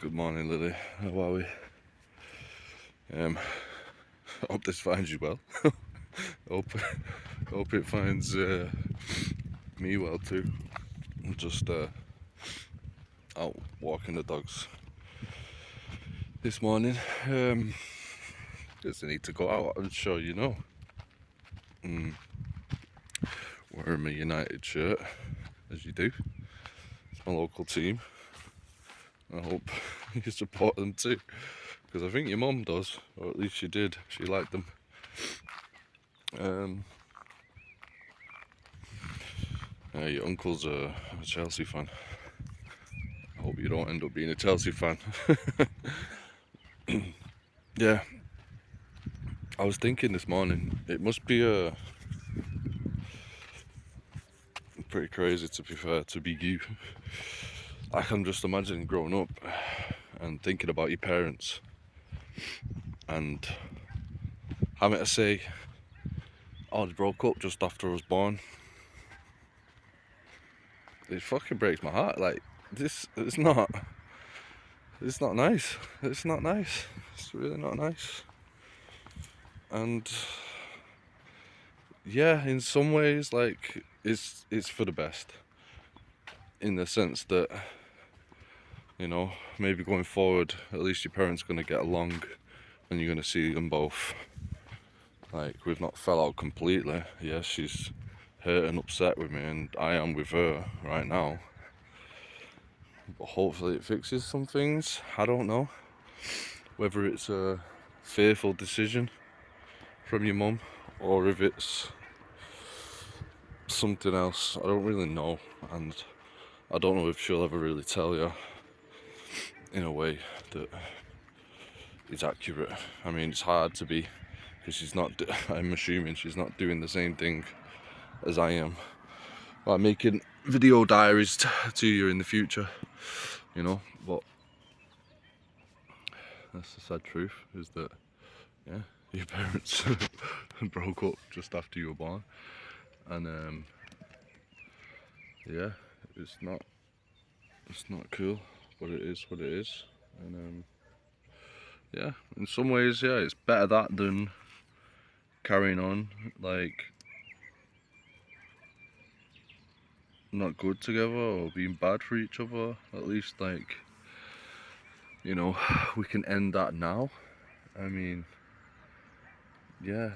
Good morning, Lily. How are we? I hope this finds you well. hope, hope it finds me well too. I'm just out walking the dogs this morning. Just need to go out. I'm sure you know. Wearing my United shirt, as you do. It's my local team. I hope you support them too, because I think your mum does, or at least she did. She liked them. Your uncle's a Chelsea fan. I hope you don't end up being a Chelsea fan. Yeah, I was thinking this morning, it must be pretty crazy, to be fair, to be you. I can just imagine growing up and thinking about your parents and having to say, oh, they broke up just after I was born. It fucking breaks my heart. Like, it's not nice. It's not nice. It's really not nice. And yeah, in some ways, like, it's for the best, in the sense that, you know, maybe going forward, at least your parents are going to get along and you're going to see them both. Like, we've not fell out completely. Yes, she's hurt and upset with me, and I am with her right now. But hopefully it fixes some things. I don't know whether it's a fearful decision from your mum or if it's something else. I don't really know, and I don't know if she'll ever really tell you in a way that is accurate. I mean, it's hard to be, because she's not, I'm assuming she's not doing the same thing as I am, like making video diaries to you in the future, you know. But that's the sad truth, is that, yeah, your parents broke up just after you were born, and yeah, it's not cool, but it is what it is. And yeah, in some ways, yeah, it's better that than carrying on like not good together or being bad for each other. At least, like, you know, we can end that now. I mean, yeah,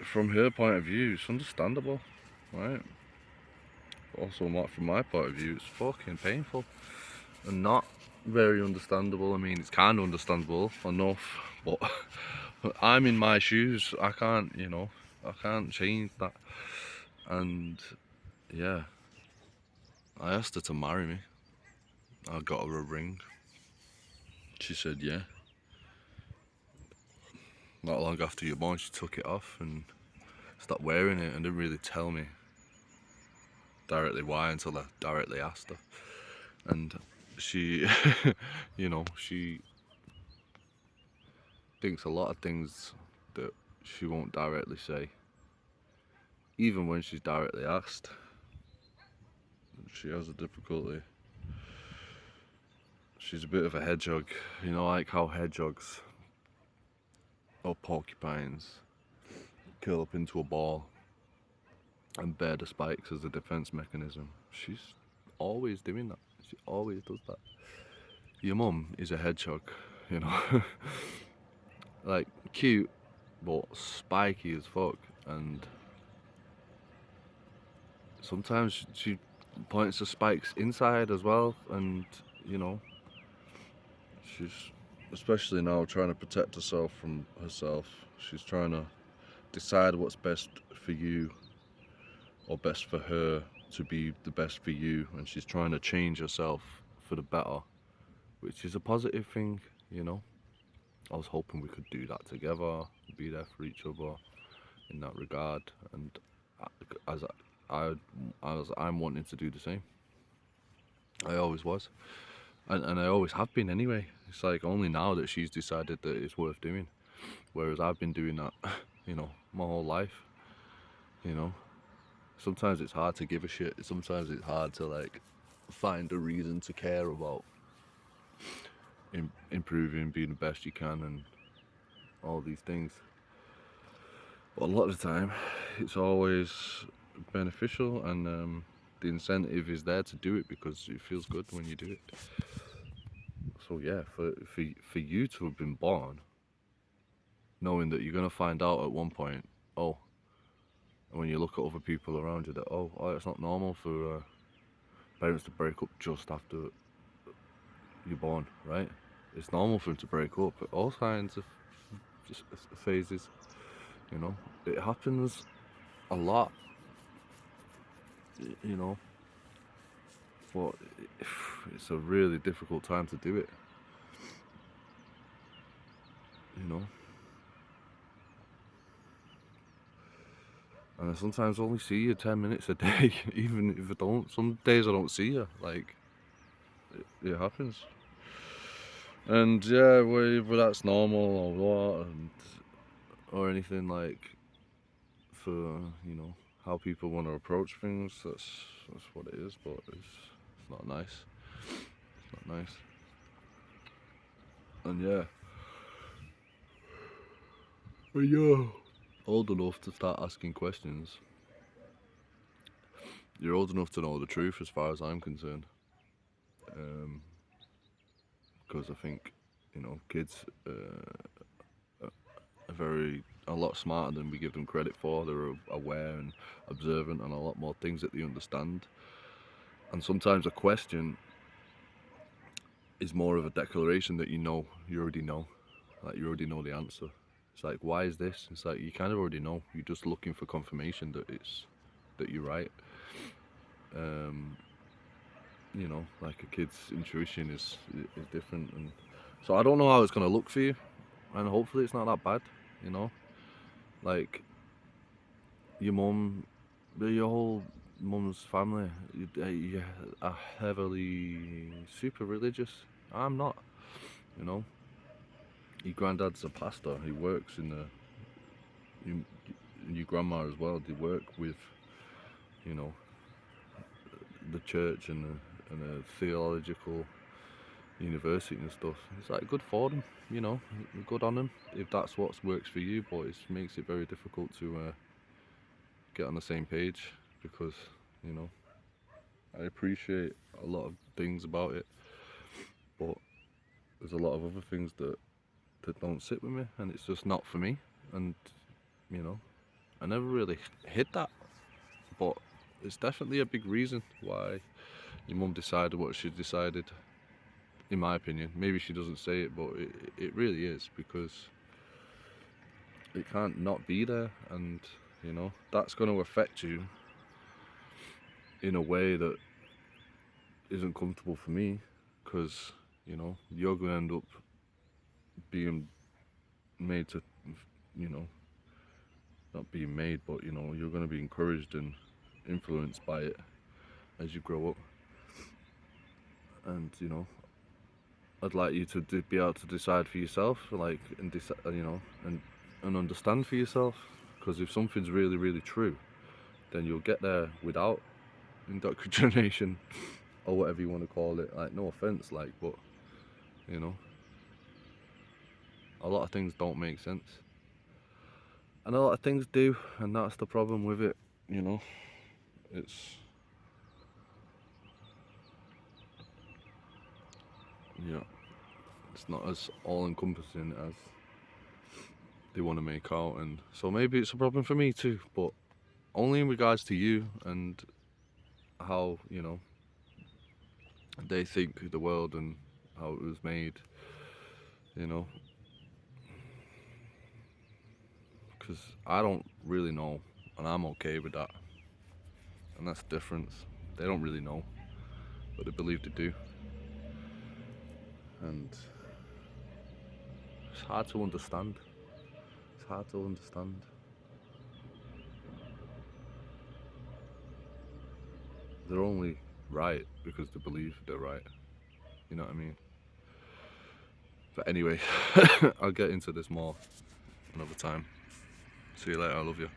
from her point of view, it's understandable, right? Also, from my point of view, it's fucking painful and not very understandable. I mean, it's kind of understandable enough, but I'm in my shoes. I can't, you know, I can't change that. And yeah, I asked her to marry me. I got her a ring. She said yeah. Not long after you're born, she took it off and stopped wearing it, and didn't really tell me directly why until I directly asked her. And she, you know, she thinks a lot of things that she won't directly say, even when she's directly asked. She has a difficulty. She's a bit of a hedgehog, you know, like how hedgehogs or porcupines curl up into a ball and bear the spikes as a defense mechanism. She's always doing that. She always does that. Your mum is a hedgehog, you know. Like, cute, but spiky as fuck. And sometimes she points the spikes inside as well. And, you know, she's, especially now, trying to protect herself from herself. She's trying to decide what's best for you or best for her to be the best for you, and she's trying to change herself for the better, which is a positive thing, you know. I was hoping we could do that together, be there for each other in that regard, and as I'm wanting to do the same. I always was, and I always have been anyway. It's like only now that she's decided that it's worth doing, whereas I've been doing that, you know, my whole life, you know. Sometimes it's hard to give a shit. Sometimes it's hard to, like, find a reason to care about improving, being the best you can, and all these things. But a lot of the time, it's always beneficial, and the incentive is there to do it because it feels good when you do it. So yeah, for you to have been born knowing that you're gonna find out at one point, oh, and when you look at other people around you, that it's not normal for parents to break up just after you're born, right? It's normal for them to break up at all kinds of phases. You know, it happens a lot. You know, but it's a really difficult time to do it. You know, and I sometimes only see you 10 minutes a day, even if I don't. Some days I don't see you. Like, it happens. And yeah, whether that's normal or what, or anything, like, for, how people want to approach things, that's what it is, but it's not nice. It's not nice. And yeah, when you're old enough to start asking questions, you're old enough to know the truth as far as I'm concerned. Because I think, kids are a lot smarter than we give them credit for. They're aware and observant and a lot more things that they understand. And sometimes a question is more of a declaration that you already know. Like, you already know the answer. It's like, why is this? It's like, you kind of already know. You're just looking for confirmation that you're right. Like a kid's intuition is different, and so I don't know how it's gonna look for you, and hopefully it's not that bad. Like your mum, your whole mum's family, you are heavily super religious. I'm not. Your granddad's a pastor. He works in your grandma as well. They work with, the church and a theological university and stuff. It's like good for them, good on them if that's what works for you. But it makes it very difficult to get on the same page because I appreciate a lot of things about it, but there's a lot of other things that don't sit with me, and it's just not for me. And I never really hid that, but it's definitely a big reason why your mum decided what she decided, in my opinion. Maybe she doesn't say it, but it really is, because it can't not be there, and that's going to affect you in a way that isn't comfortable for me, because you're going to end up being made to, not being made, but you're going to be encouraged and influenced by it as you grow up. And I'd like you to be able to decide for yourself, like, and understand for yourself. Because if something's really, really true, then you'll get there without indoctrination or whatever you want to call it. Like, no offense, like, but a lot of things don't make sense, and a lot of things do, and that's the problem with it. It's it's not as all-encompassing as they want to make out, and so maybe it's a problem for me too, but only in regards to you and how they think the world and how it was made, because I don't really know, and I'm okay with that, and that's the difference. They don't really know, but they believe they do, and it's hard to understand. It's hard to understand. They're only right because they believe they're right. You know what I mean? But anyway, I'll get into this more another time. See you later. I love you.